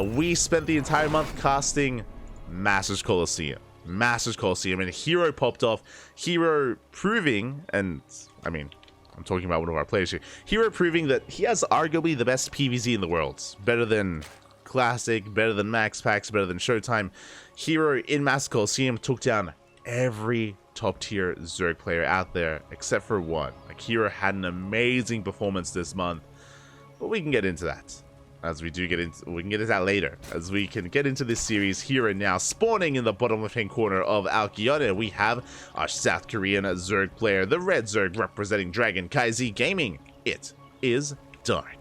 We spent the entire month casting Masters Coliseum. Masters Coliseum, and herO popped off. herO proving, and I mean, I'm talking about one of our players here. herO proving that he has arguably the best PvZ in the world. Better than Classic, better than Max Packs, better than Showtime. herO in Masters Coliseum took down every top tier Zerg player out there except for one. Like, herO had an amazing performance this month, but we can get into that. As we can get into that later. As we can get into this series, herO now spawning in the bottom left-hand corner of Alkion, we have our South Korean Zerg player, the Red Zerg representing CranKy Gaming. It is Dark.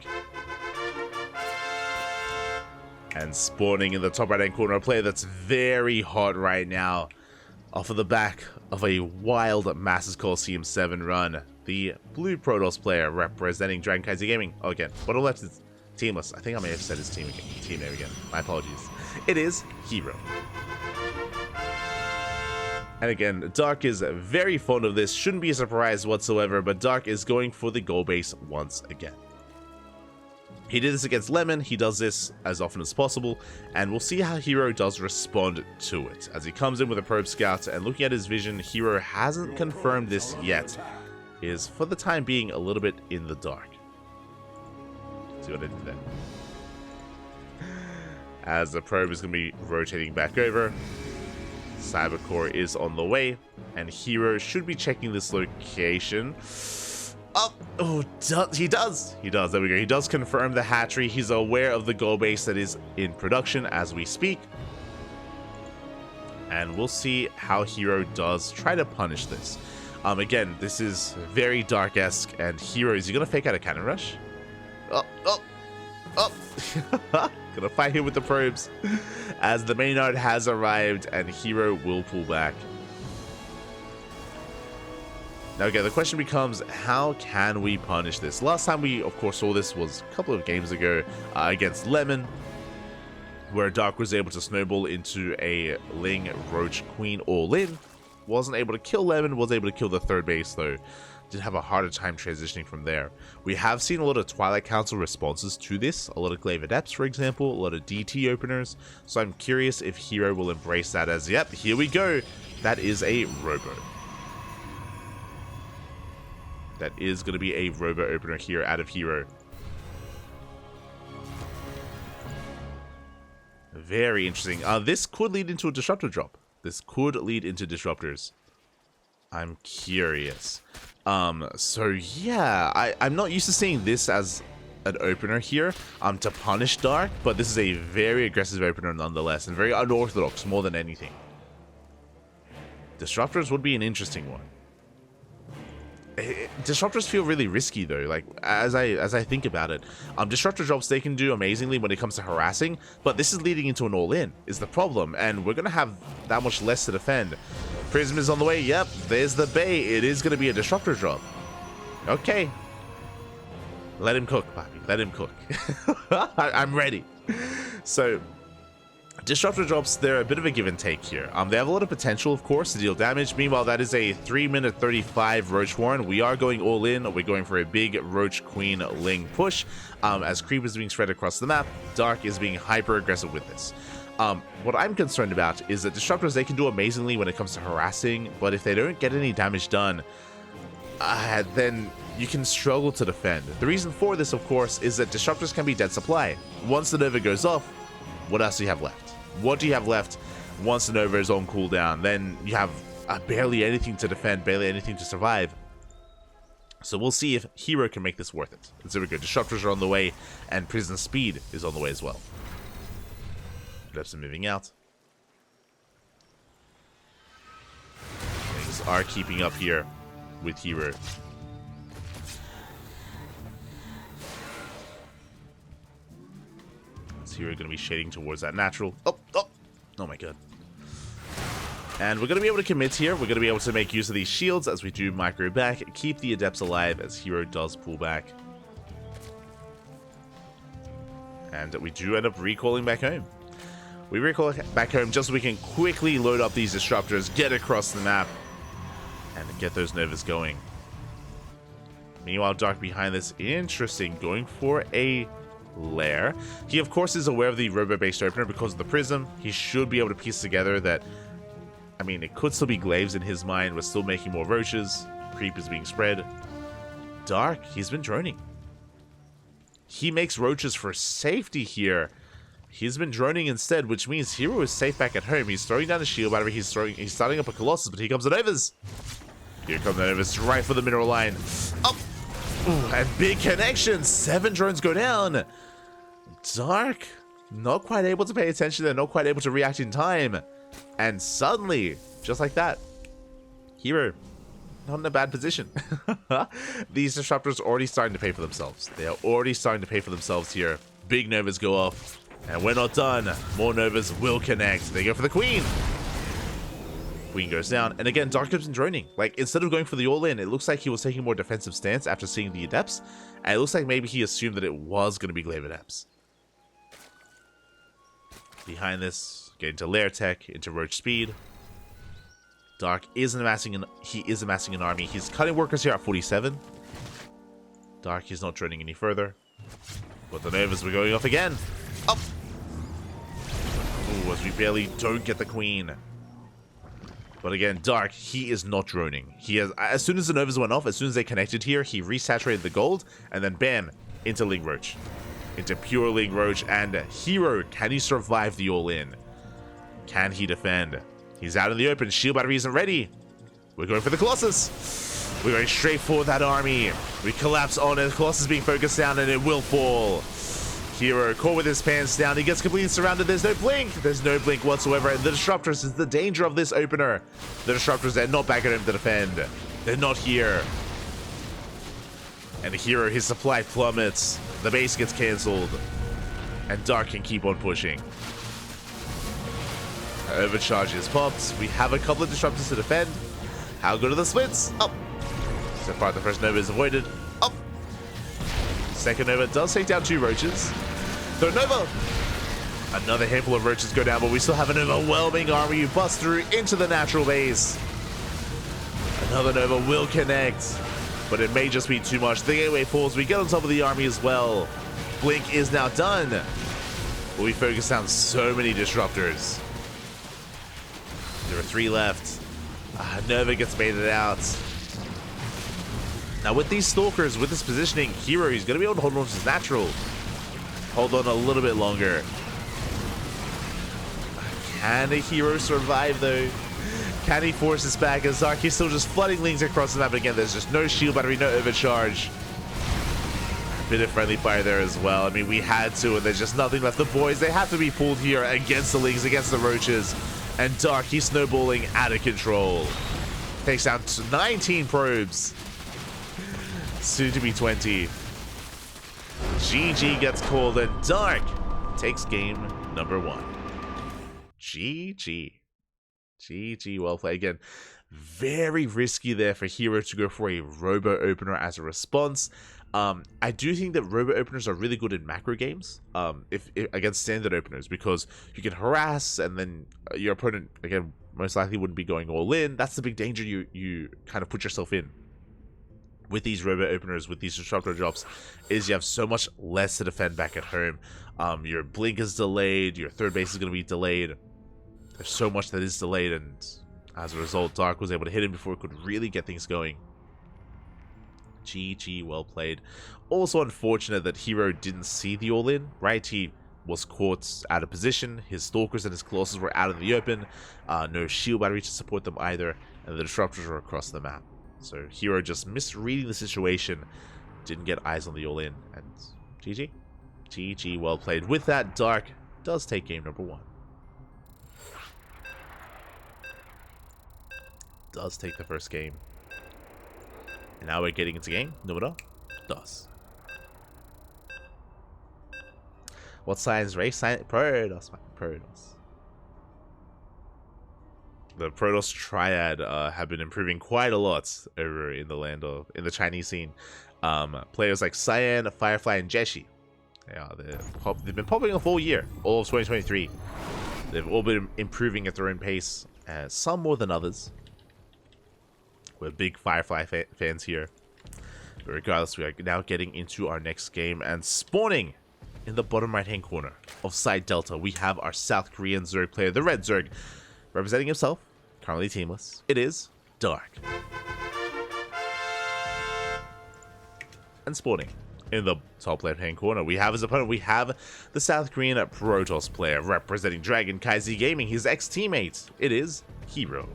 And spawning in the top right-hand corner, a player that's very hot right now, off of the back of a wild Masters Coliseum 7 run, the Blue Protoss player representing CranKy Gaming. Oh, again, bottom left is teamless. I think I may have said his team name again. My apologies. It is herO. And again, Dark is very fond of this. Shouldn't be a surprise whatsoever, but Dark is going for the goal base once again. He did this against Lemon. He does this as often as possible, and we'll see how herO does respond to it. As he comes in with a probe scout, and looking at his vision, herO hasn't confirmed this yet. He is, for the time being, a little bit in the dark. See what I did there. As the probe is going to be rotating back over, Cybercore is on the way, and herO should be checking this location. Oh, he does. There we go. He does confirm the hatchery. He's aware of the goal base that is in production as we speak. And we'll see how herO does try to punish this. Again, this is very Dark-esque, and herO, is he going to fake out a cannon rush? Gonna fight him with the probes as the Maynard has arrived, and herO will pull back. Now again, the question becomes, how can we punish this? Last time we of course saw this was a couple of games ago against Lemon, where Dark was able to snowball into a Ling Roach Queen all-in. Wasn't able to kill Lemon, was able to kill the third base though. Did have a harder time transitioning from there. We have seen a lot of Twilight Council responses to this, a lot of Glaive Adepts, for example, a lot of DT openers, so I'm curious if herO will embrace that as, yep, here we go, that is a Robo. That is going to be a Robo opener here out of herO. Very interesting. This could lead into a Disruptor drop. This could lead into Disruptors. I'm curious. So yeah, I'm not used to seeing this as an opener here to punish Dark, but this is a very aggressive opener nonetheless, and very unorthodox more than anything. Disruptors would be an interesting one. Disruptors feel really risky though, like as I think about it. Disruptor drops, they can do amazingly when it comes to harassing, but this is leading into an all-in is the problem, and we're gonna have that much less to defend. Prism is on the way. Yep, there's the bait. It is going to be a Disruptor drop. Okay. Let him cook, Poppy. Let him cook. I'm ready. So, Disruptor drops, they're a bit of a give and take here. They have a lot of potential, of course, to deal damage. Meanwhile, that is a 3-minute 35 Roach Warren. We are going all in. We're going for a big Roach Queen Ling push. As creep is being spread across the map, Dark is being hyper aggressive with this. What I'm concerned about is that Disruptors, they can do amazingly when it comes to harassing, but if they don't get any damage done, then you can struggle to defend. The reason for this, of course, is that Disruptors can be dead supply. Once the Nova goes off, what else do you have left? What do you have left once the Nova is on cooldown? Then you have barely anything to defend, barely anything to survive. So we'll see if herO can make this worth it. So we go. Disruptors are on the way, and Prison Speed is on the way as well. Reps are moving out. Things are keeping up here with herO. Is herO going to be shading towards that natural? Oh my god. And we're going to be able to commit here. We're going to be able to make use of these shields as we do micro back, keep the Adepts alive as herO does pull back. And we do end up recalling back home. We recall back home just so we can quickly load up these Disruptors, get across the map, and get those Novas going. Meanwhile, Dark behind this, interesting, going for a lair. He, of course, is aware of the robo-based opener because of the prism. He should be able to piece together that, I mean, it could still be glaives in his mind. We're still making more roaches. Creep is being spread. Dark, he's been droning. He makes roaches for safety here. He's been droning instead, which means herO is safe back at home. He's throwing down a shield battery. He's starting up a Colossus, but here comes an Novas. Here comes the Novas right for the mineral line. Up! Ooh, and big connection. 7 drones go down. Dark, not quite able to pay attention. They're not quite able to react in time. And suddenly, just like that, herO, not in a bad position. These disruptors are already starting to pay for themselves. They are already starting to pay for themselves here. Big Novas go off. And we're not done. More Novas will connect. They go for the Queen. Queen goes down. And again, Dark has been droning. Like, instead of going for the all-in, it looks like he was taking a more defensive stance after seeing the Adepts. And it looks like maybe he assumed that it was going to be Glaive Adepts. Behind this, get into Lair Tech, into Roach Speed. Dark is amassing an army. He's cutting workers here at 47. Dark is not droning any further. But the Novas were going off again. Up! Ooh, as we barely don't get the Queen. But again, Dark, he is not droning. He has, as soon as the Novas went off, as soon as they connected here, he resaturated the gold, and then bam, into Ling Roach. Into pure Ling Roach, and herO, can he survive the all-in? Can he defend? He's out in the open, shield battery isn't ready. We're going for the Colossus. We're going straight for that army. We collapse on it, Colossus being focused down, and it will fall. herO caught with his pants down. He gets completely surrounded. There's no blink. There's no blink whatsoever. And the Disruptors is the danger of this opener. The Disruptors, they're not back at him to defend. They're not here. And herO, his supply plummets. The base gets cancelled. And Dark can keep on pushing. Overcharge is popped. We have a couple of Disruptors to defend. How good are the splits? Up. So far, the first Nova is avoided. Up. Second Nova does take down 2 roaches. Third Nova. Another handful of roaches go down, but we still have an overwhelming army who bust through into the natural base. Another Nova will connect, but it may just be too much. The gateway falls. We get on top of the army as well. Blink is now done. But we focus down so many Disruptors. There are 3 left. Nova gets baited out. Now with these Stalkers, with this positioning, herO is going to be able to hold on to his natural. Hold on a little bit longer. Can a herO survive though? Can he force this back? As Dark, he's still just flooding Lings across the map. Again, there's just no shield battery, no overcharge. A bit of friendly fire there as well. I mean, we had to, and there's just nothing left. The boys, they have to be pulled here against the Lings, against the Roaches. And Dark, he's snowballing out of control. Takes down 19 probes. Soon to be 20. GG gets called, and Dark takes game number 1. GG. GG, well played. Again, very risky there for herO to go for a robo opener as a response. I do think that robo openers are really good in macro games, if against standard openers, because you can harass, and then your opponent, again, most likely wouldn't be going all in. That's the big danger you kind of put yourself in with these robo openers, with these disruptor drops, is you have so much less to defend back at home. Your blink is delayed, your third base is going to be delayed. There's so much that is delayed, and as a result, Dark was able to hit him before it could really get things going. GG, well played. Also unfortunate that herO didn't see the all-in, right? He was caught out of position. His Stalkers and his Colossus were out in the open. No shield battery to support them either, and the Disruptors were across the map. So herO just misreading the situation, didn't get eyes on the all-in, and GG. GG, well played. With that, Dark does take game number 1. Does take the first game. And now we're getting into game number 2. What science race? Protoss. Protoss. The Protoss Triad have been improving quite a lot over in the land of, in the Chinese scene. Players like Cyan, Firefly, and Jeshi. Yeah, they've been popping up all year, all of 2023. They've all been improving at their own pace, some more than others. We're big Firefly fans here. But regardless, we are now getting into our next game and spawning in the bottom right-hand corner of side Delta, we have our South Korean Zerg player, the Red Zerg, representing himself, currently teamless. It is Dark. And spawning in the top left-hand corner, we have his opponent. We have the South Korean Protoss player, representing CranKy Gaming, his ex-teammate. It is herO.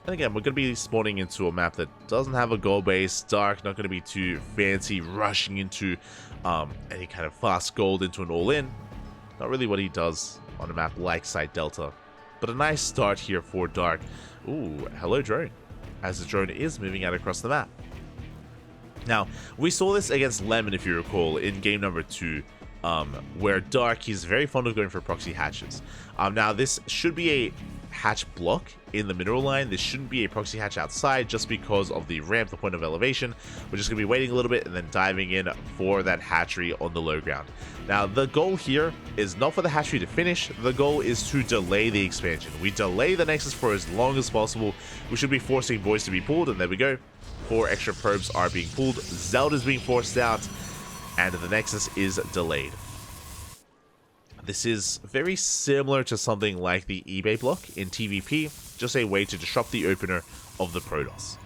And again, we're going to be spawning into a map that doesn't have a goal base. Dark, not going to be too fancy, rushing into any kind of fast gold into an all-in. Not really what he does on a map like Side Delta. But a nice start here for Dark. Ooh, hello drone. As the drone is moving out across the map. Now, we saw this against Lemon, if you recall, in game number 2. Where Dark, he's very fond of going for proxy hatches. Now, this should be a hatch block in the mineral line. This shouldn't be a proxy hatch outside just because of the ramp, the point of elevation. We're just going to be waiting a little bit and then diving in for that hatchery on the low ground. Now, the goal here is not for the hatchery to finish. The goal is to delay the expansion. We delay the Nexus for as long as possible. We should be forcing boys to be pulled, and there we go. 4 extra probes are being pulled. Zelda's being forced out, and the Nexus is delayed. This is very similar to something like the eBay block in TVP, just a way to disrupt the opener of the Protoss.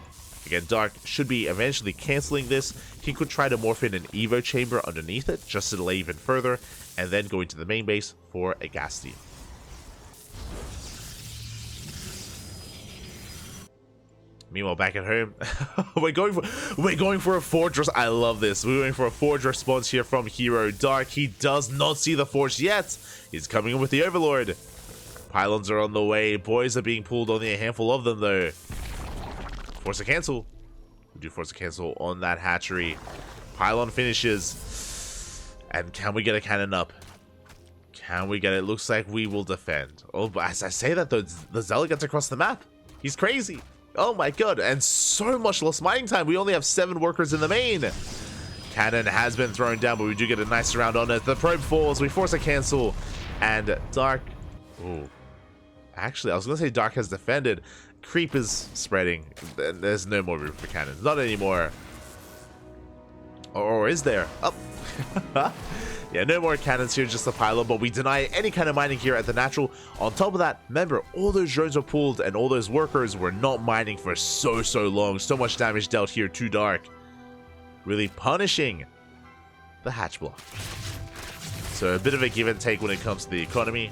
Again, Dark should be eventually cancelling this. He could try to morph in an Evo chamber underneath it, just to delay even further, and then go into the main base for a gas steam. Meanwhile, back at home, we're going for a fortress. I love this. We're going for a forge response here from herO. Dark, he does not see the forge yet. He's coming in with the Overlord. Pylons are on the way. Boys are being pulled, only a handful of them though. Force a cancel. We do force a cancel on that hatchery. Pylon finishes. And can we get a cannon up? Can we get it? Looks like we will defend. Oh, but as I say that, the Zealot gets across the map. He's crazy. Oh my god, and so much lost mining time. We only have 7 workers in the main. Cannon has been thrown down, but we do get a nice round on it. The probe falls, we force a cancel, and Dark... Ooh. Actually, I was going to say Dark has defended. Creep is spreading. There's no more room for cannons. Not anymore. Or is there? Oh. Yeah, no more cannons here, just a pylon, but we deny any kind of mining here at the natural. On top of that, remember, all those drones were pulled and all those workers were not mining for so long. So much damage dealt here to Dark. Really punishing the hatch block. So a bit of a give and take when it comes to the economy.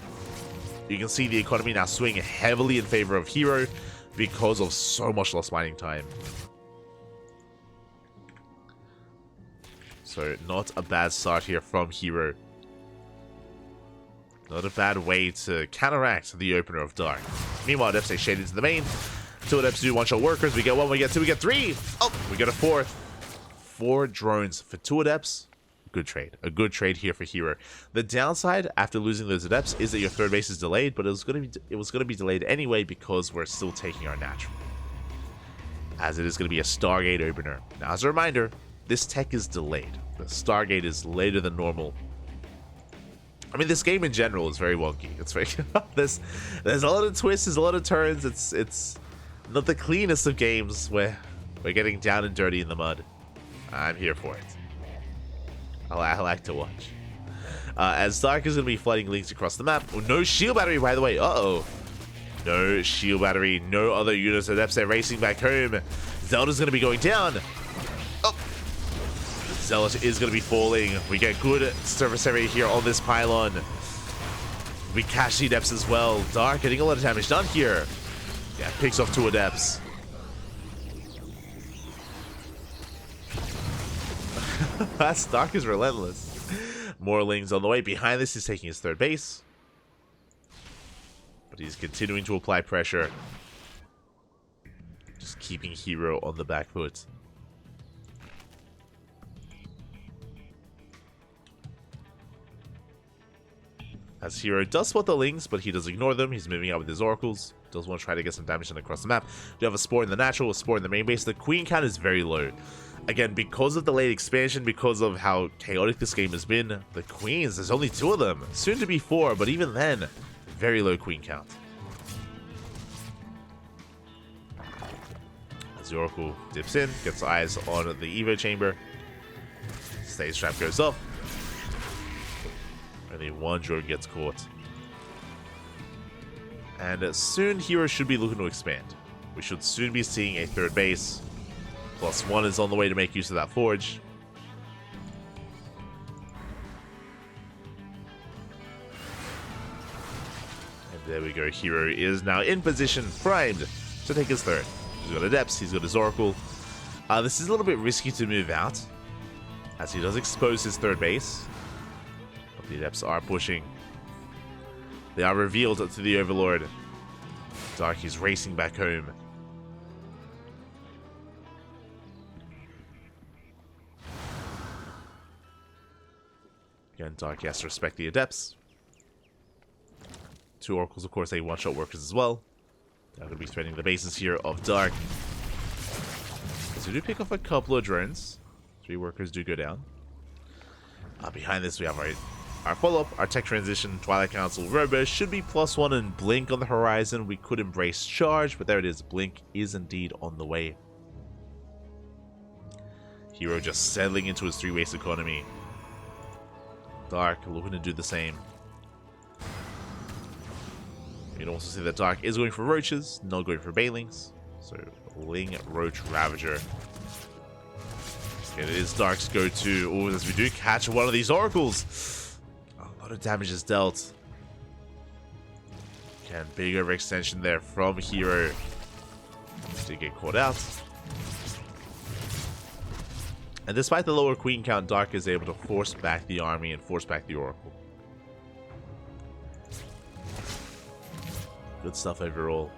You can see the economy now swing heavily in favor of herO because of so much lost mining time. So not a bad start here from herO. Not a bad way to counteract the opener of Dark. Meanwhile, Adepts stay shaded into the main. 2 Adepts do one-shot workers. We get 1, we get 2, we get 3. Oh, we get a 4th. 4 drones for 2 Adepts. Good trade. A good trade here for herO. The downside after losing those Adepts is that your 3rd base is delayed, but it was going to be delayed anyway because we're still taking our natural. As it is going to be a Stargate opener. Now, as a reminder, this tech is delayed. The Stargate is later than normal. I mean, this game in general is very wonky. It's very there's a lot of twists, there's a lot of turns. It's not the cleanest of games where we're getting down and dirty in the mud. I'm here for it. I like to watch. As Dark is going to be flooding links across the map. Oh, no shield battery, by the way. Uh-oh. No shield battery. No other units. Adepts are racing back home. Zelda's going to be going down. Oh. Zealot is going to be falling. We get good surface area here on this pylon. We catch the Adepts as well. Dark getting a lot of damage done here. Yeah, picks off 2 Adepts. That's Dark is relentless. More Lings on the way. Behind this, he's taking his 3rd base. But he's continuing to apply pressure. Just keeping herO on the back foot. As herO does spot the Lings, but he does ignore them. He's moving out with his Oracles. Does want to try to get some damage done across the map. You have a Spore in the natural, a Spore in the main base. The Queen count is very low. Again, because of the late expansion, because of how chaotic this game has been, the Queens, there's only 2 of them. Soon to be 4, but even then, very low Queen count. As the Oracle dips in, gets eyes on the Evo chamber. Stage trap goes off. Only one drone gets caught. And soon herO should be looking to expand. We should soon be seeing a third base. +1 is on the way to make use of that forge. And there we go. herO is now in position, primed to take his third. He's got Adepts, he's got his Oracle. This is a little bit risky to move out, as he does expose his third base. But the Adepts are pushing. They are revealed to the Overlord. Dark is racing back home. Again, Dark has to respect the Adepts. 2 Oracles, of course, they one-shot workers as well. They're going to be threatening the bases here of Dark. So we do pick off a couple of drones. 3 workers do go down. Behind this, we have our follow-up, our tech transition, Twilight Council, herO should be +1 and Blink on the horizon. We could embrace Charge, but there it is. Blink is indeed on the way. herO just settling into his 3-base economy. Dark looking to do the same. You can also see that Dark is going for Roaches, not going for Banelings. So, Ling, Roach, Ravager. It is Dark's go-to. Oh, as we do catch one of these Oracles. A lot of damage is dealt. Again, big overextension there from herO. Did get caught out. And despite the lower queen count, Dark is able to force back the army and force back the Oracle. Good stuff overall.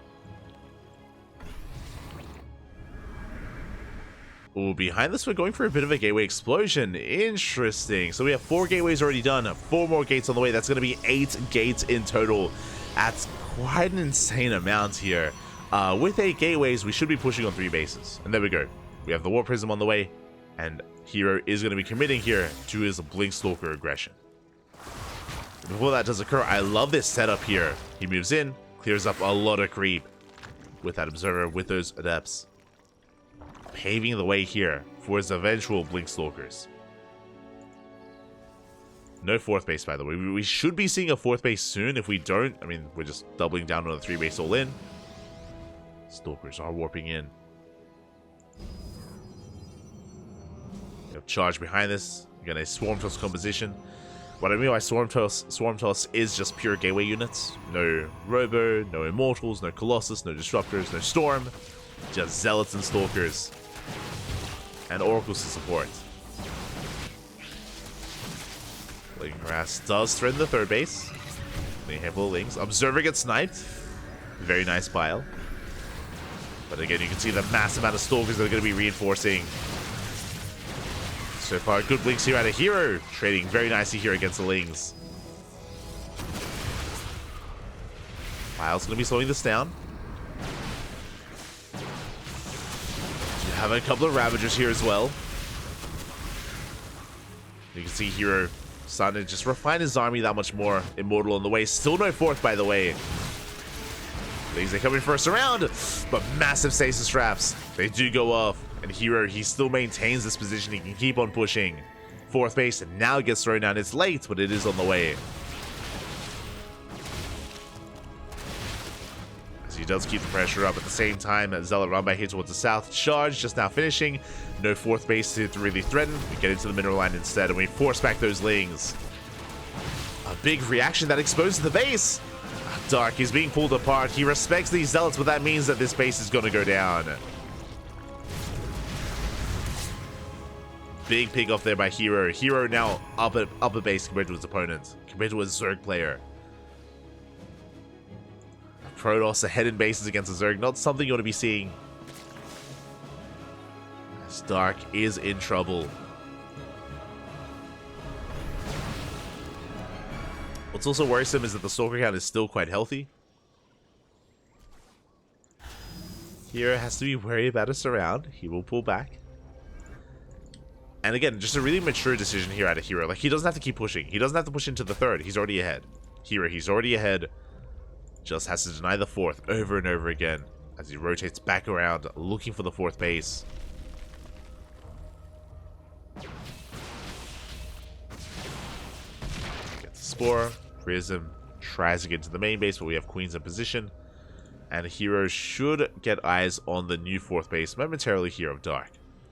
Ooh, behind this, we're going for a bit of a gateway explosion. Interesting. So we have 4 gateways already done, 4 more gates on the way. That's going to be 8 gates in total. That's quite an insane amount here. With 8 gateways, we should be pushing on 3 bases. And there we go. We have the War Prism on the way. And herO is going to be committing here to his Blink Stalker aggression. Before that does occur, I love this setup here. He moves in, clears up a lot of creep with that Observer, with those Adepts. Paving the way here for his eventual Blink Stalkers. No 4th base, by the way. We should be seeing a 4th base soon. If we don't, I mean, we're just doubling down on the 3 base all in. Stalkers are warping in. We have Charge behind this. Again, a Swarm Toss composition. What I mean by Swarm Toss is just pure gateway units. No Robo, no Immortals, no Colossus, no Disruptors, no Storm. Just Zealots and Stalkers. And Oracles to support. Ling Harass does threaten the 3rd base. A handful of Lings. Observer gets sniped. Very nice pile. But again, you can see the massive amount of Stalkers that are going to be reinforcing. So far, good Blinks here out of herO. Trading very nicely here against the Lings. Pile's going to be slowing this down. You have a couple of Ravagers here as well. You can see herO starting to just refine his army that much more. Immortal on the way. Still no 4th, by the way. Lings are coming first around, but massive stasis traps. They do go off. And herO, he still maintains this position. He can keep on pushing. 4th base and now gets thrown down. It's late, but it is on the way. As he does keep the pressure up at the same time as Zealot run back here towards the south. Charge just now finishing. No 4th base to really threaten. We get into the mineral line instead, and we force back those Lings. A big reaction that exposes the base. Dark is being pulled apart. He respects these Zealots, but that means that this base is going to go down. Big pick off there by herO. herO now up a base compared to his opponent, compared to a Zerg player. Protoss ahead in bases against a Zerg, not something you want to be seeing. As Dark is in trouble. What's also worrisome is that the Stalker count is still quite healthy. herO has to be wary about a surround. He will pull back. And again, just a really mature decision here out of herO. Like, he doesn't have to keep pushing. He doesn't have to push into the 3rd. He's already ahead. herO, he's already ahead. Just has to deny the 4th over and over again. as he rotates back around, looking for the 4th base. Gets the Spore. Prism tries to get to the main base, but we have Queens in position. And herO should get eyes on the new 4th base momentarily here of Dark.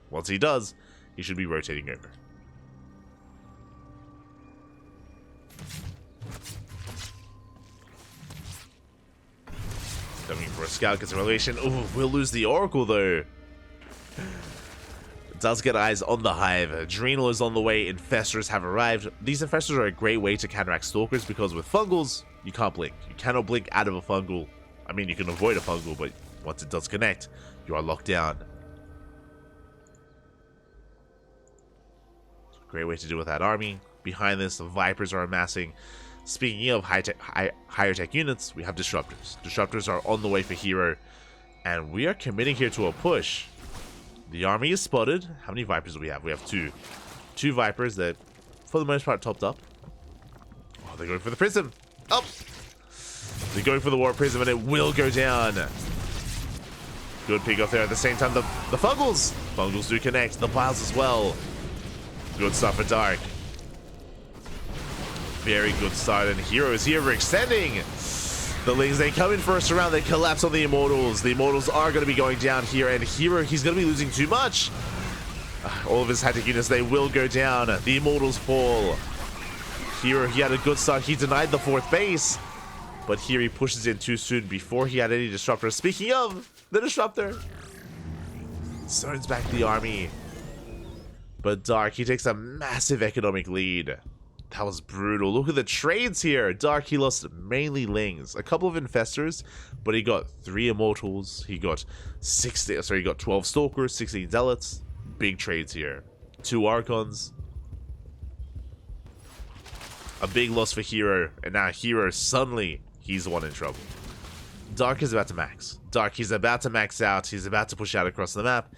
Once he does, he should be rotating over. Coming for a scout, gets a revelation. Ooh, we'll lose the Oracle though. Does get eyes on the Hive. Adrenal is on the way. Infestors have arrived. These Infestors are a great way to counteract Stalkers because with Fungals, you can't blink. You cannot blink out of a Fungal. I mean, you can avoid a Fungal, but once it does connect, you are locked down. Great way to deal with that army. Behind this, the Vipers are amassing. Speaking of higher tech units, we have Disruptors. Disruptors are on the way for herO, and we are committing here to a push. The army is spotted. How many Vipers do we have? We have 2. 2 Vipers that, for the most part, topped up. Oh, they're going for the Prism. Oh! They're going for the War Prism, and it will go down. Good pick off there. At the same time, the Fungals. Fungals do connect. The Piles as well. Good start for Dark. Very good start, and herO is here overextending. The Lings, they come in first round, they collapse on the Immortals. The Immortals are going to be going down here, and herO, he's going to be losing too much. All of his high-tech units, they will go down. The Immortals fall. herO, he had a good start. He denied the 4th base, but here he pushes in too soon before he had any Disruptor. Speaking of the Disruptor, zones back the army. But Dark, he takes a massive economic lead. That was brutal. Look at the trades here. Dark, he lost mainly Lings, a couple of Infestors, but he got 3 Immortals. He got 12 Stalkers, 16 Zealots. Big trades here. 2 Archons. A big loss for herO, and now herO suddenly, he's the one in trouble. Dark is about to max. Dark, he's about to max out. He's about to push out across the map.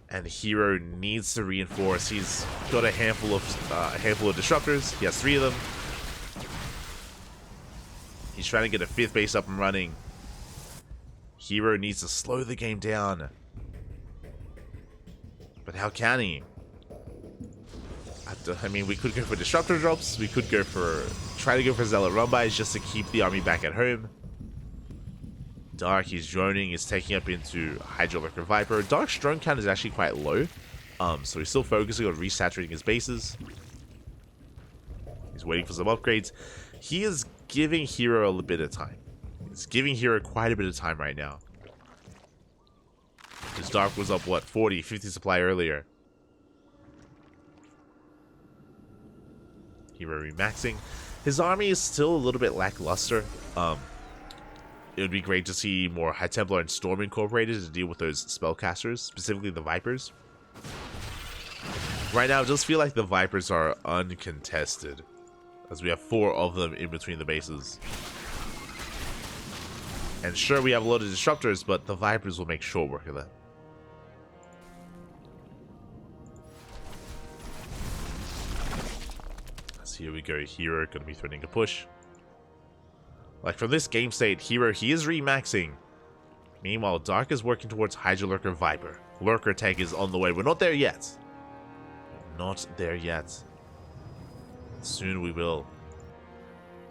And herO needs to reinforce. He's got a handful of Disruptors. He has 3 of them. He's trying to get a 5th base up and running. herO needs to slow the game down. But how can he? I mean, we could go for Disruptor drops. We could try to go for Zealot run-bys just to keep the army back at home. Dark, he's droning, he's taking up into Hydra Lurker Viper. Dark's drone count is actually quite low, so he's still focusing on resaturating his bases. He's waiting for some upgrades. He is giving herO a little bit of time. He's giving herO quite a bit of time right now. Because Dark was up, what, 40, 50 supply earlier. herO remaxing. His army is still a little bit lackluster. It would be great to see more High Templar and Storm incorporated to deal with those spellcasters, specifically the Vipers. Right now, I just feel like the Vipers are uncontested, as we have 4 of them in between the bases. And sure, we have a lot of Disruptors, but the Vipers will make short work of that. So here we go, herO going to be threatening a push. Like, from this game state, herO, he is remaxing. Meanwhile, Dark is working towards Hydra Lurker Viper. Lurker tech is on the way. We're not there yet. Not there yet. Soon we will.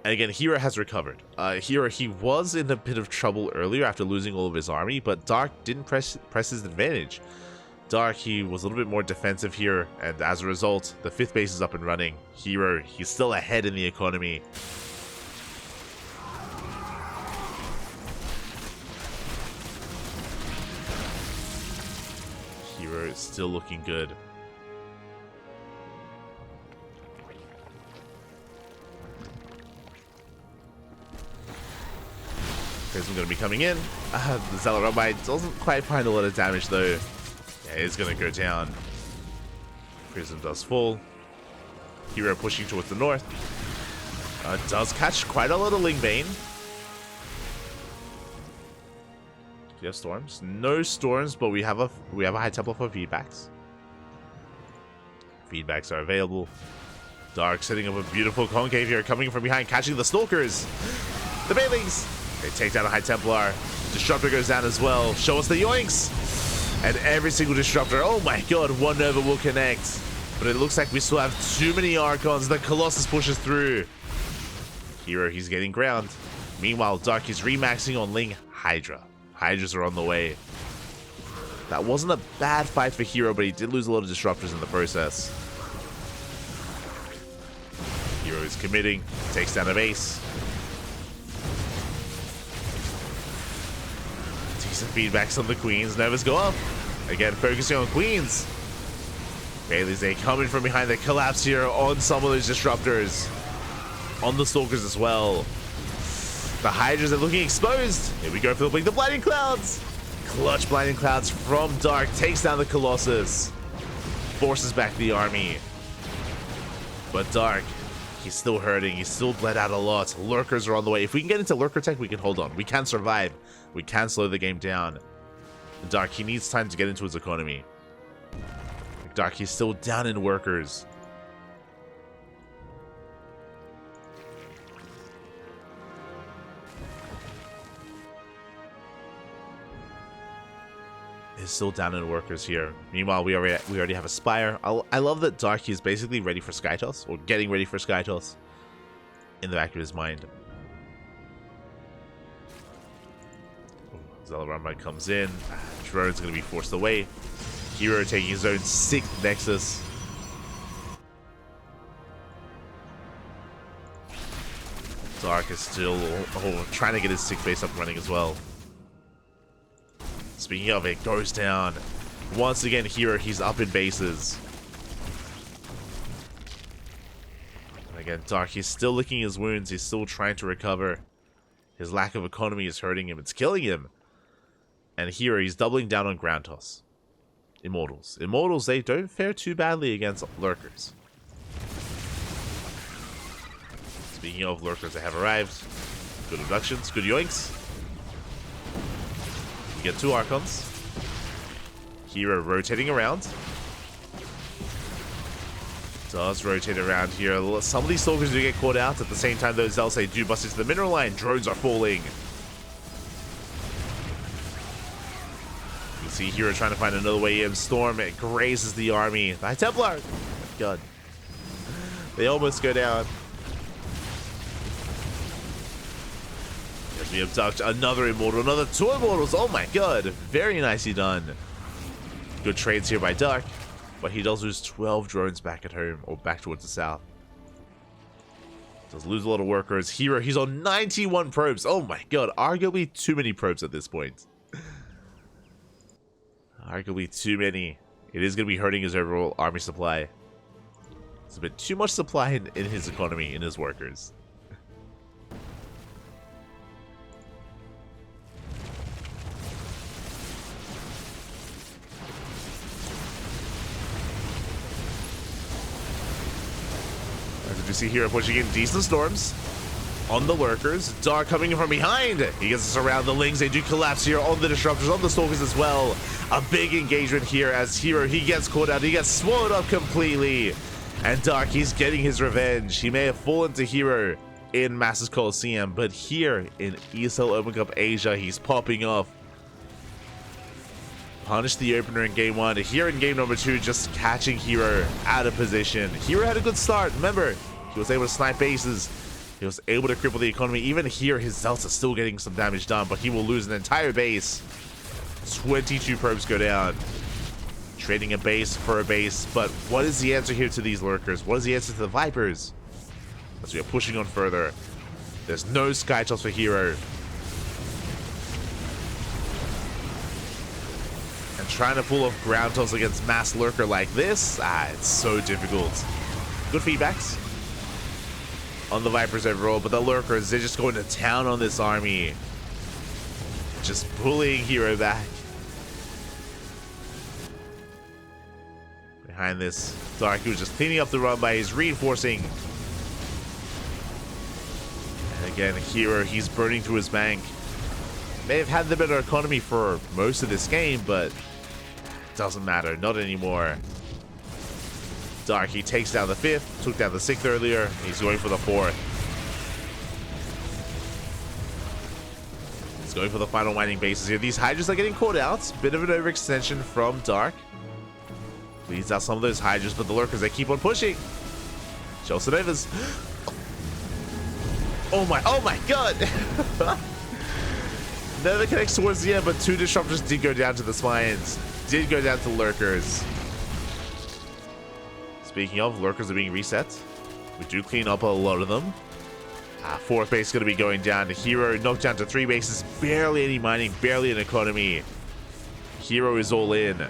And again, herO has recovered. herO, he was in a bit of trouble earlier after losing all of his army, but Dark didn't press his advantage. Dark, he was a little bit more defensive here, and as a result, the 5th base is up and running. herO, he's still ahead in the economy. herO is still looking good. Prism going to be coming in. The Zealot Run-by doesn't quite find a lot of damage though. Yeah, it's going to go down. Prism does fall. herO pushing towards the north. Does catch quite a lot of Lingbane. Do you have storms? No storms, but we have a High Templar for feedbacks. Feedbacks are available. Dark setting up a beautiful concave here, coming from behind, catching the Stalkers. The Banelings. They take down a High Templar. Disruptor goes down as well. Show us the yoinks. And every single Disruptor. Oh my god, one Nova will connect. But it looks like we still have too many Archons. The Colossus pushes through. herO, he's getting ground. Meanwhile, Dark is remaxing on Ling Hydra. Hydras are on the way. That wasn't a bad fight for herO, but he did lose a lot of Disruptors in the process. herO is committing. Takes down a base. Decent feedbacks on the Queens. Novas go up. Again, focusing on Queens. PvZ coming from behind the collapse here on some of those Disruptors. On the Stalkers as well. The Hydras are looking exposed. Here we go for the blink. The Blinding Clouds. Clutch Blinding Clouds from Dark. Takes down the Colossus. Forces back the army. But Dark, he's still hurting. He's still bled out a lot. Lurkers are on the way. If we can get into Lurker tech, we can hold on. We can survive. We can slow the game down. Dark, he needs time to get into his economy. Dark, he's still down in workers. He's still down in workers here. Meanwhile, we already have a Spire. I love that Dark is basically ready for Skytoss, or getting ready for Skytoss in the back of his mind. Zelramba comes in. Drone's going to be forced away. herO taking his own 6th Nexus. Dark is still trying to get his 6th base up running as well. Speaking of, it goes down. Once again, herO, he's up in bases. And again, Dark, he's still licking his wounds. He's still trying to recover. His lack of economy is hurting him. It's killing him. And herO, he's doubling down on ground toss. Immortals. Immortals, they don't fare too badly against Lurkers. Speaking of Lurkers, they have arrived. Good abductions, good yoinks. We get 2 Archons. herO rotating around. Does rotate around here. Some of these Stalkers do get caught out. At the same time, those Zealots, they do bust into the mineral line. Drones are falling. You see herO trying to find another way in. Storm, it grazes the army. The High Templar. Oh my god. They almost go down. As we abduct another Immortal, another 2 Immortals. Oh my god. Very nicely done. Good trades here by Dark. But he does lose 12 drones back at home, or back towards the south. Does lose a lot of workers. herO, he's on 91 probes. Oh my god, arguably too many probes at this point. Arguably too many. It is going to be hurting his overall army supply. There's a bit too much supply in his economy, in his workers. As you see here, pushing in decent storms on the Lurkers. Dark coming in from behind. He gets us around the Lings. They do collapse here on the Disruptors, on the Stalkers as well. A big engagement here as herO, he gets caught out. He gets swallowed up completely. And Dark, he's getting his revenge. He may have fallen to herO in Masters Coliseum, but here in ESL Open Cup Asia, he's popping off. Punished the opener in game 1. Here in game number 2, just catching herO out of position. herO had a good start. Remember, he was able to snipe bases. He was able to cripple the economy. Even here, his Zealots are still getting some damage done, but he will lose an entire base. 22 probes go down. Trading a base for a base, but what is the answer here to these Lurkers? What is the answer to the Vipers? As we are pushing on further. There's no Skytoss for herO. And trying to pull off ground toss against mass Lurker like this, it's so difficult. Good feedbacks on the Vipers overall, but the Lurkers, they're just going to town on this army. Just bullying herO back. Behind this, Dark, who's just cleaning up the run by his reinforcing. And again, herO, he's burning through his bank. May have had the better economy for most of this game, but doesn't matter, not anymore. Dark, he takes down the 5th, took down the 6th earlier. He's going for the 4th. He's going for the final mining bases here. These Hydras are getting caught out. Bit of an overextension from Dark. Bleeds out some of those Hydras, but the Lurkers, they keep on pushing. Chelsenovas. Oh my god! Never connects towards the end, but 2 disruptors did go down to the spines. Did go down to Lurkers. Speaking of, Lurkers are being reset. We do clean up a lot of them. 4th base is going to be going down to herO. Knocked down to 3 bases. Barely any mining, barely an economy. herO is all in.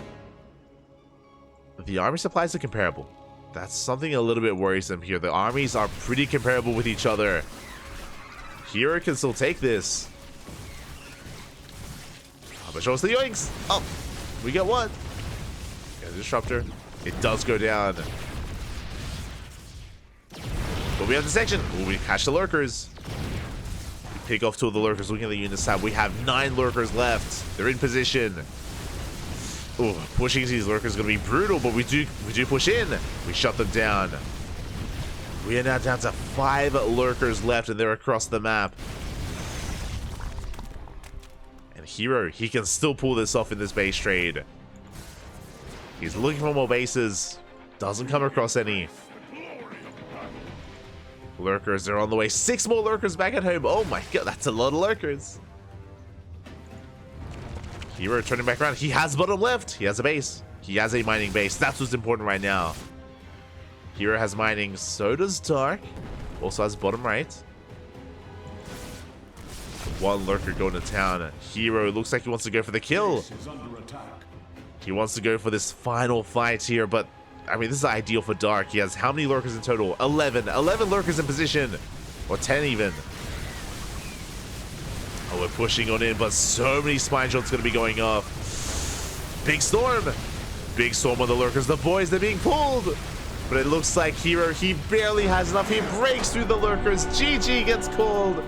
The army supplies are comparable. That's something a little bit worrisome here. The armies are pretty comparable with each other. herO can still take this. But show us the yoinks. Oh, we get one. Get a disruptor. It does go down. But we have the section. Ooh, we catch the Lurkers. We pick off 2 of the Lurkers. Looking at the unit tab, we have 9 Lurkers left. They're in position. Ooh, pushing these Lurkers is going to be brutal, but we do push in. We shut them down. We are now down to 5 Lurkers left, and they're across the map. And herO, he can still pull this off in this base trade. He's looking for more bases. Doesn't come across any. Lurkers are on the way. 6 more Lurkers back at home. Oh my god, that's a lot of Lurkers. herO turning back around. He has bottom left. He has a base. He has a mining base. That's what's important right now. herO has mining. So does Dark. Also has bottom right. 1 Lurker going to town. herO looks like he wants to go for the kill. He wants to go for this final fight here, but I mean, this is ideal for Dark. He has how many Lurkers in total? 11. 11 Lurkers in position. Or 10 even. Oh, we're pushing on in, but so many spine shots going to be going off. Big storm. Big storm on the Lurkers. The boys, they're being pulled. But it looks like herO, he barely has enough. He breaks through the Lurkers. GG gets called.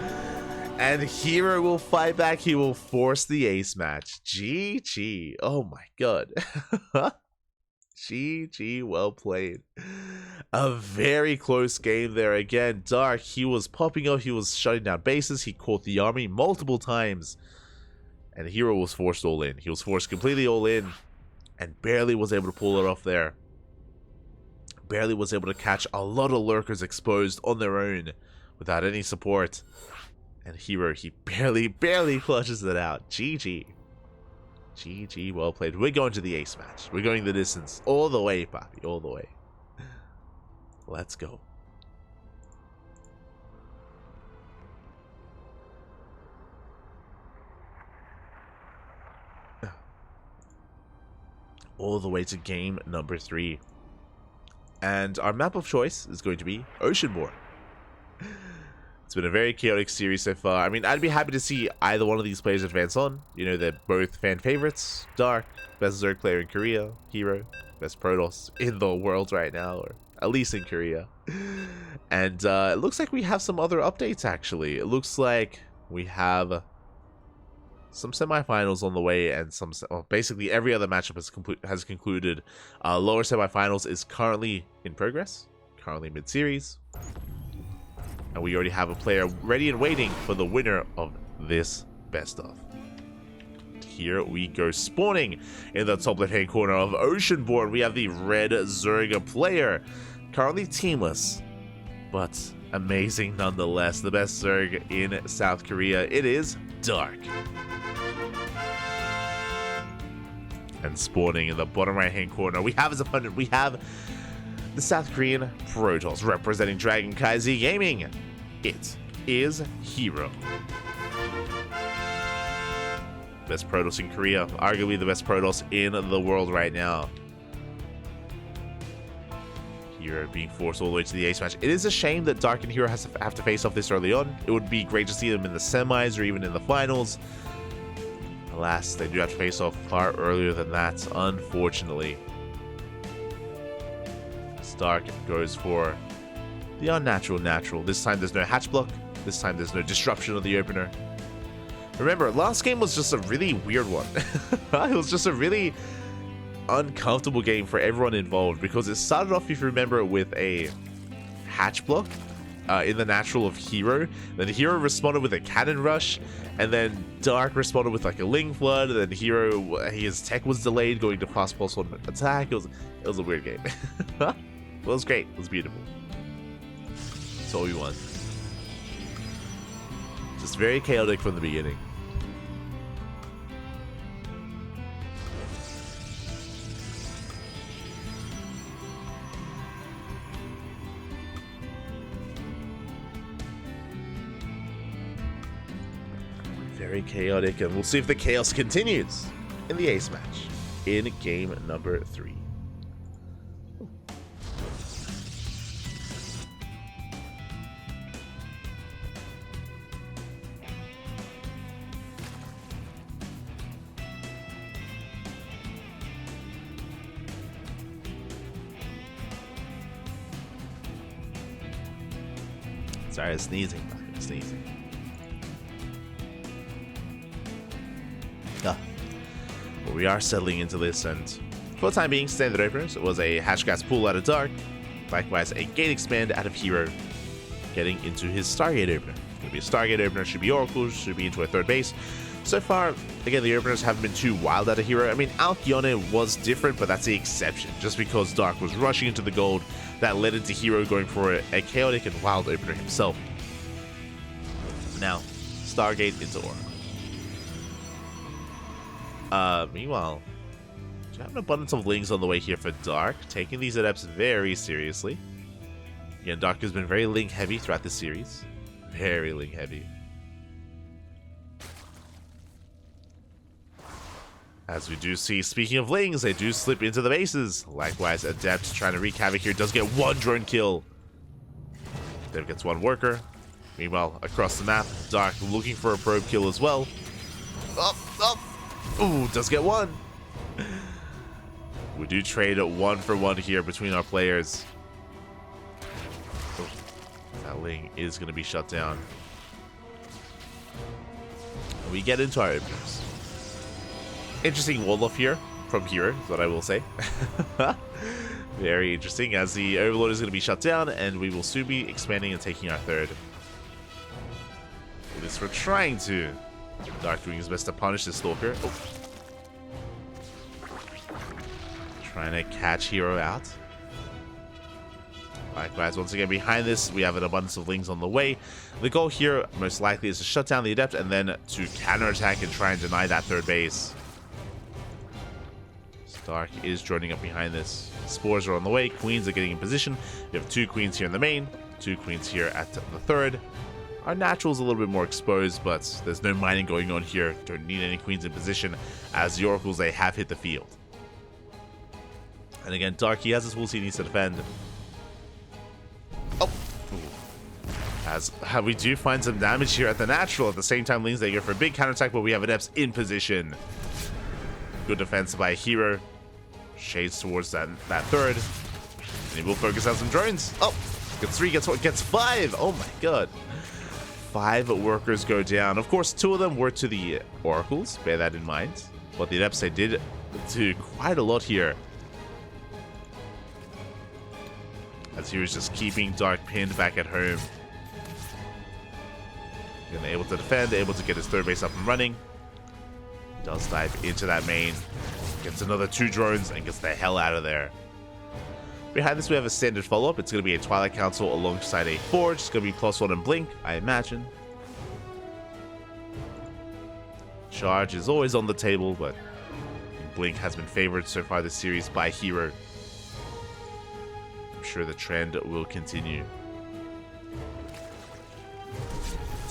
And herO will fight back. He will force the ace match. GG. Oh my god. GG, well played. A very close game there. Again, Dark, he was popping up. He was shutting down bases. He caught the army multiple times. And herO was forced all in. He was forced completely all in. And barely was able to pull it off there. Barely was able to catch a lot of Lurkers exposed on their own without any support. And herO, he barely clutches it out. GG. GG, well played. We're going to the ace match. We're going the distance. All the way, Papi. All the way. Let's go. All the way to game number 3. And our map of choice is going to be Oceanborn. It's been a very chaotic series so far. I mean, I'd be happy to see either one of these players advance on. You know, they're both fan favorites. Dark, best Zerg player in Korea. herO, best Protoss in the world right now, or at least in Korea. And it looks like we have some other updates, actually. It looks like we have some semifinals on the way, and well, basically every other matchup has concluded. Lower semifinals is currently in progress, currently mid-series. And we already have a player ready and waiting for the winner of this best of. Here we go, spawning in the top left-hand corner of Oceanborn. We have the red Zerg player, currently teamless, but amazing nonetheless. The best Zerg in South Korea. It is Dark. And spawning in the bottom right-hand corner, we have his opponent. We have the South Korean Protoss representing CranKy Gaming. It is herO. Best Protoss in Korea, arguably the best Protoss in the world right now. herO being forced all the way to the ace match. It is a shame that Dark and herO have to face off this early on. It would be great to see them in the semis or even in the finals. Alas, they do have to face off far earlier than that, unfortunately. Dark goes for the unnatural natural. This time there's no hatch block. This time there's no disruption of the opener. Remember, last game was just a really weird one. It was just a really uncomfortable game for everyone involved, because it started off, if you remember, with a hatch block in the natural of herO. Then herO responded with a cannon rush, and then Dark responded with like a Ling Flood, and then herO, his tech was delayed going to fast pulse on attack. It was a weird game. It was great. It was beautiful. That's all we want. Just very chaotic from the beginning. Very chaotic, and we'll see if the chaos continues in the ace match in game number 3. Sorry, I'm sneezing. I'm sneezing. But we are settling into this, and for the time being, standard openers was a Hashgas pull out of Dark, likewise a gate expand out of herO, getting into his Stargate opener. It's going to be a Stargate opener, should be Oracle, should be into a third base. So far, again, the openers haven't been too wild out of herO. I mean, Alkyone was different, but that's the exception. Just because Dark was rushing into the gold, that led into herO going for a chaotic and wild opener himself. Now, Stargate into Oracle. Meanwhile, you have an abundance of Lings on the way here for Dark, taking these adepts very seriously. Again, Dark has been very Ling heavy throughout this series. Very Ling heavy. As we do see, speaking of Lings, they do slip into the bases. Likewise, Adept trying to wreak havoc here, does get one drone kill. Adept gets one worker. Meanwhile, across the map, Dark looking for a probe kill as well. Up, up. Ooh, does get one. We do trade 1-for-1 here between our players. Oh, that Ling is going to be shut down. We get into our openers. Interesting wall off here from herO, is what I will say. Very interesting, as the Overlord is going to be shut down, and we will soon be expanding and taking our third. At least we're trying to. Dark doing his best to punish this Stalker. Oh. Trying to catch herO out. Likewise, once again, behind this, we have an abundance of Lings on the way. The goal here, most likely, is to shut down the Adept and then to counterattack and try and deny that third base. Dark is joining up behind this. Spores are on the way. Queens are getting in position. We have 2 Queens here in the main, 2 Queens here at the third. Our natural's a little bit more exposed, but there's no mining going on here. Don't need any Queens in position, as the Oracles, they have hit the field. And again, Dark, he has his ulti he needs to defend. Oh! As we do find some damage here at the natural. At the same time, Lings, they go for a big counterattack, but we have Adepts in position. Good defense by herO. Shades towards that third. And he will focus on some drones. Oh! Gets 3, gets 4, gets 5! Oh my god. 5 workers go down. Of course, 2 of them were to the Oracles. Bear that in mind. But the Adepts, they did do quite a lot here. As he was just keeping Dark pinned back at home. Again, able to defend, able to get his third base up and running. Does dive into that main. Gets another 2 drones and gets the hell out of there. Behind this, we have a standard follow-up. It's going to be a Twilight Council alongside a Forge. It's going to be +1 and Blink, I imagine. Charge is always on the table, but Blink has been favored so far this series by herO. I'm sure the trend will continue.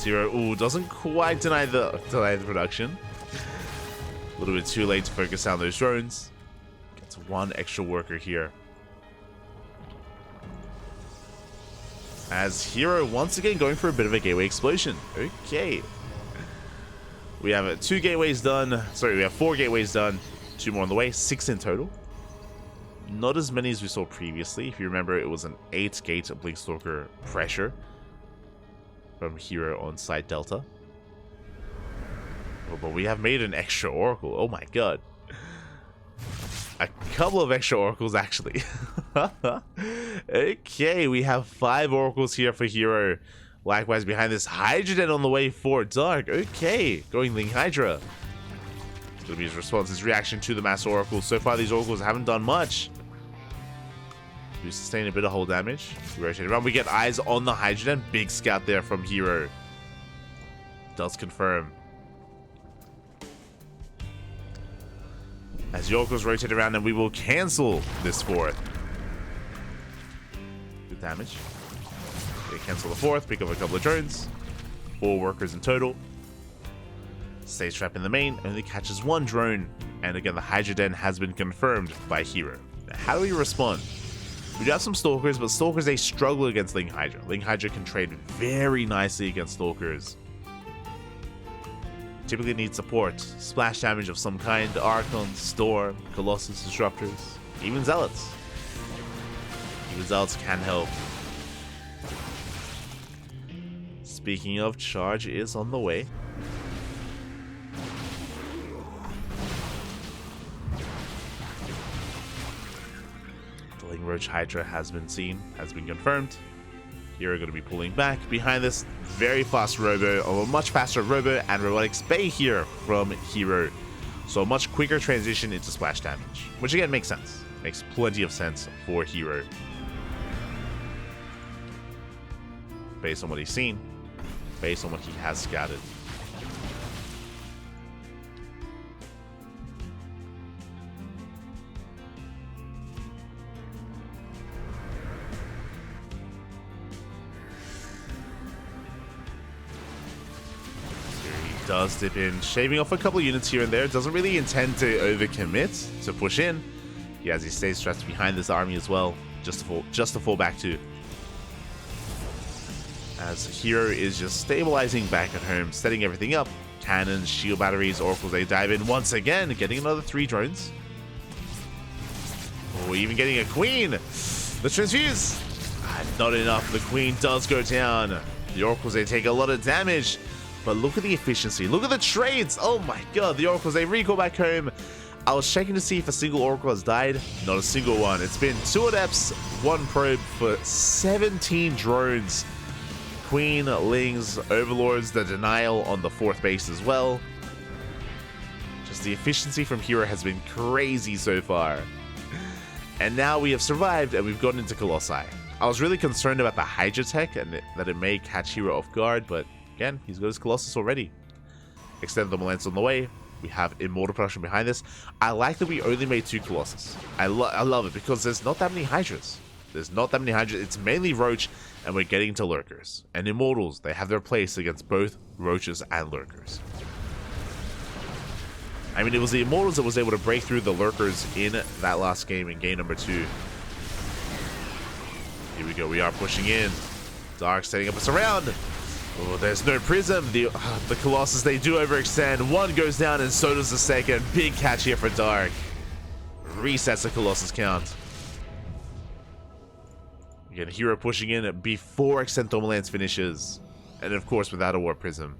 herO, ooh, doesn't quite deny the production. A little bit too late to focus on those drones. Gets 1 extra worker here. As herO once again going for a bit of a gateway explosion. Okay. We have 2 gateways done. Sorry, we have 4 gateways done. 2 more on the way. 6 in total. Not as many as we saw previously. If you remember, it was an 8-gate Blinkstalker pressure from herO on side Delta. Oh, but we have made an extra Oracle. Oh my god. A couple of extra Oracles, actually. Okay, we have 5 oracles here for herO. Likewise, behind this, Hydrogen on the way for Dark. Okay, going Ling Hydra. It's going to be his response, his reaction to the mass oracles. So far, these oracles haven't done much. We sustain a bit of hull damage. We rotate around. We get eyes on the Hydrogen. Big scout there from herO. Does confirm. As the oracles rotate around, and we will cancel this 4th. Good damage. Okay, cancel the 4th. Pick up a couple of drones. 4 workers in total. Stays trapped in the main. Only catches 1 drone. And again, the Hydrogen has been confirmed by herO. Now, how do we respond? We do have some Stalkers, but Stalkers, they struggle against Ling Hydra. Ling Hydra can trade very nicely against Stalkers. Typically need support, splash damage of some kind, Archon, Storm, Colossus, Disruptors, even Zealots. Even Zealots can help. Speaking of, charge is on the way. The Ling Roach Hydra has been seen, has been confirmed. herO going to be pulling back. Behind this, very fast robo, or a much faster robo and robotics bay here from herO. So a much quicker transition into splash damage, which again makes sense. Makes plenty of sense for herO. Based on what he's seen, based on what he has scouted. Does dip in, shaving off a couple of units here and there. Doesn't really intend to overcommit, to push in. Yeah, as he stays stressed behind this army as well, just to fall back to. As herO is just stabilizing back at home, setting everything up. Cannons, shield batteries, oracles, they dive in once again, getting another 3 drones. Oh, even getting a queen. The transfuse. Not enough. The queen does go down. The oracles, they take a lot of damage. But look at the efficiency. Look at the trades. Oh my god. The oracles, they recall back home. I was checking to see if a single oracle has died. Not a single one. It's been 2 adepts, 1 probe for 17 drones. Queen, Lings, Overlords, the denial on the 4th base as well. Just the efficiency from herO has been crazy so far. And now we have survived and we've gotten into Colossi. I was really concerned about the Hydra tech and that it may catch herO off guard, but again, he's got his Colossus already. Extended the Lance on the way. We have Immortal production behind this. I like that we only made 2 Colossus. I love it because there's not that many Hydras. There's not that many Hydras. It's mainly Roach, and we're getting to Lurkers. And Immortals, they have their place against both Roaches and Lurkers. I mean, it was the Immortals that was able to break through the Lurkers in that last game, in game number 2. Here we go. We are pushing in. Dark setting up a surround. Oh, there's no prism. The Colossus, they do overextend. 1 goes down and so does the 2nd. Big catch here for Dark. Resets the Colossus count. Again, herO pushing in before Extend Thermal Lance finishes. And of course, without a Warp Prism.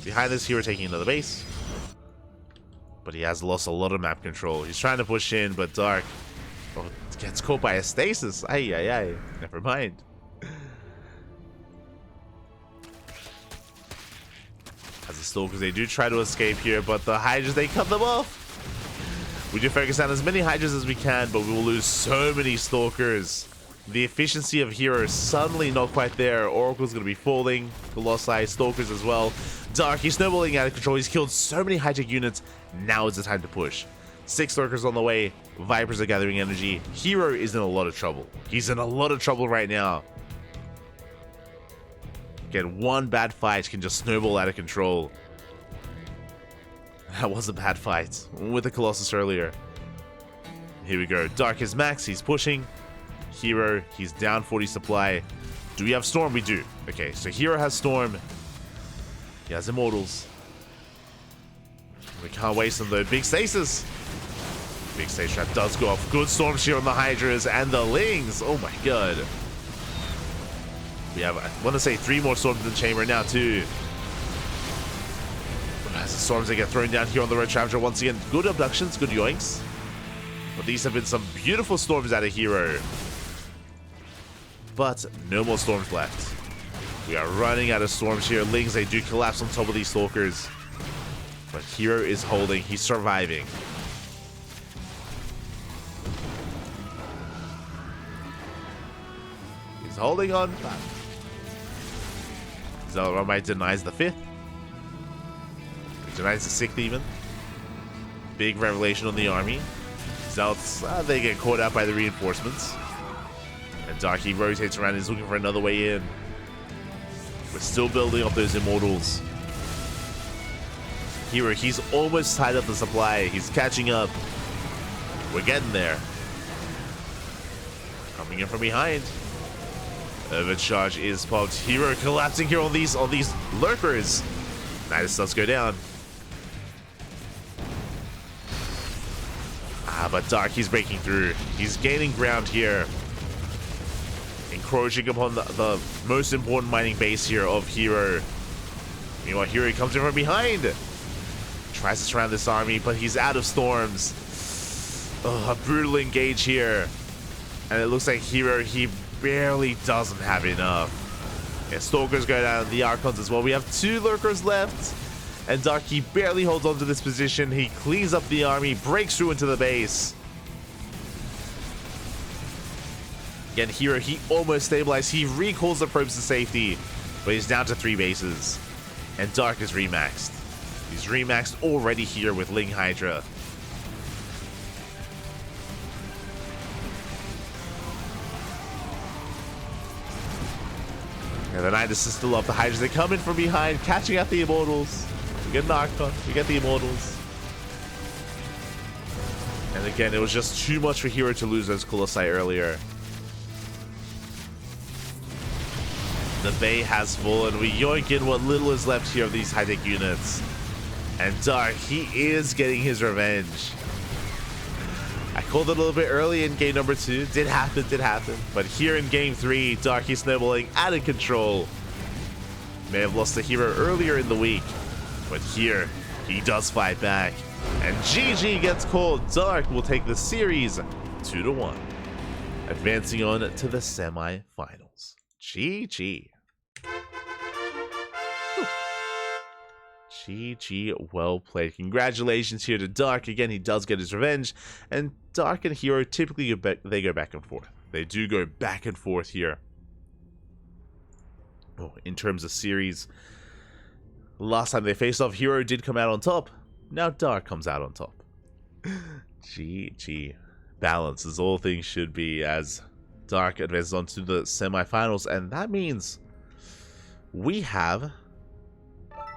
Behind this, herO taking another base. But he has lost a lot of map control. He's trying to push in, but Dark gets caught by a stasis. Ay. Never mind. As the Stalkers, they do try to escape here, but the Hydras, they cut them off. We do focus on as many Hydras as we can, but we will lose so many Stalkers. The efficiency of herO is suddenly not quite there. Oracle's going to be falling. Colossi, Stalkers as well. Dark, he's snowballing out of control. He's killed so many hijack units. Now is the time to push. 6 Lurkers on the way. Vipers are gathering energy. herO is in a lot of trouble. He's in a lot of trouble right now. Again, 1 bad fight can just snowball out of control. That was a bad fight with the Colossus earlier. Here we go. Dark is max. He's pushing. herO, he's down 40 supply. Do we have Storm? We do. Okay, so herO has Storm. He has Immortals. We can't waste them though. Big stasis. Big stasis trap does go off. Good Storm Shield on the Hydras and the Lings. Oh my god. We have, I want to say, 3 more Storms in the chamber now too. As the storms that get thrown down here on the Red Trapjaw once again. Good abductions, good yoinks. But these have been some beautiful storms out of herO. But no more storms left. We are running out of storms here. Lings, they do collapse on top of these stalkers. But herO is holding. He's surviving. He's holding on. Zelromite denies the 5th. He denies the 6th even. Big revelation on the army. Zelts, they get caught out by the reinforcements. And Darky rotates around and is looking for another way in. We're still building up those immortals. herO, he's almost tied up the supply. He's catching up. We're getting there. Coming in from behind. Overcharge is popped. herO collapsing here on these lurkers. Nidus does go down. But Dark, he's breaking through. He's gaining ground here. Encroaching upon the most important mining base here of herO. Meanwhile, herO comes in from behind. Tries to surround this army, but he's out of storms. Oh, a brutal engage here. And it looks like herO, he barely doesn't have enough. Yeah, Stalkers go down, the Archons as well. We have 2 lurkers left. And Darky barely holds on to this position. He cleans up the army, breaks through into the base. Again, herO, he almost stabilized. He recalls the probes to safety, but he's down to 3 bases. And Dark is remaxed. He's remaxed already here with Ling Hydra. And the Nidus is still up. The Hydras, they come in from behind, catching out the Immortals. We get an Archon, we get the Immortals. And again, it was just too much for herO to lose those Colossi earlier. The Bay has fallen. We yoink in what little is left here of these high-tech units. And Dark, he is getting his revenge. I called it a little bit early in game number 2. Did happen. But here in game 3, Dark, he's snowballing out of control. May have lost to herO earlier in the week. But here, he does fight back. And GG gets called. Dark will take the series 2-1. Advancing on to the semi-finals. GG. GG, well played. Congratulations here to Dark. Again, he does get his revenge. And Dark and herO typically they go back and forth. They do go back and forth here. Oh, in terms of series, last time they faced off, herO did come out on top. Now Dark comes out on top. GG. Balance as all things should be as Dark advances on to the semifinals. And that means we have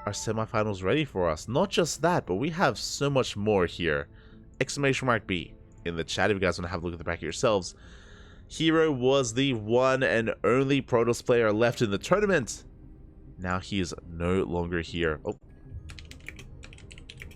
our semifinals ready for us. Not just that, but we have so much more here. !B in the chat if you guys want to have a look at the bracket yourselves. herO was the one and only Protoss player left in the tournament. Now he is no longer here. Oh,